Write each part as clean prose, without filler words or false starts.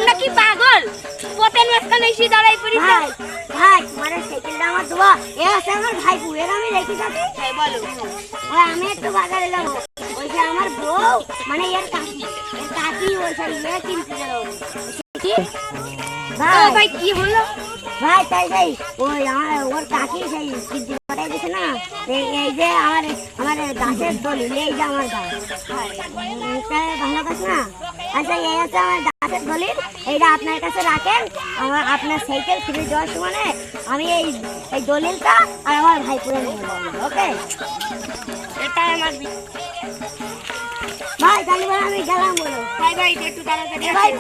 নাকি পাগল পতেন মাঝখানে এসে দাঁড়াই পড়িস ভাই মানে সাইকেলটা আমার ধোয়া এ আছে আমার ভাই বুয়ের আমি রেখে যাচ্ছি বলো ওই আমি একটু বাজারে যাবো ওই যে আমার বউ মানে এর কাকি ওই সাই ইয়ে কিনতে যাবো কি ভাই কি হলো ভাই তাই যাই ওই আমার ওর কাকি সেই কিনতে পাঠাই দিছে না এই যে আমার গাছের দলিল এই যে আমার গাছ ভালো গাছ না আচ্ছা এই আছে আমার গাছের দলিল এইটা আপনার কাছে রাখেন আমার আপনার সাইকেল ফিরে যাওয়ার সময় আমি এই দলিলটা আর আমার ভাই পুরো নিয়ে যাবো ওকে এটা আমার ভাই তাহলে আমি গেলাম বলো ভাই ভাই একটু তাড়াতাড়ি ভাই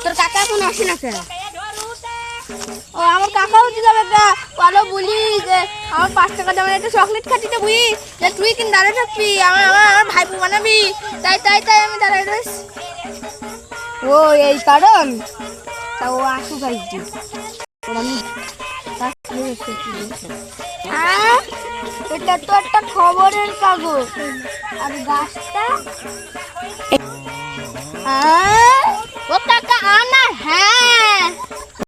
তোর কাকা এখন আসে না কেন ও আমার কাকা হচ্ছে যাবে বলো বলি যে আমার 5 টাকা দামের একটা চকলেট খাটিতে বুঝি যে তুই কিন দাঁড়িয়ে থাকবি আমার ভাইপু বানাবি তাই আমি দাঁড়াই রয়েছি ও এই কারণ তা ও আসু ভাইজি এটা তো একটা খবরের কাগজ আর গাছটা ও কাকা আনা হ্যাঁ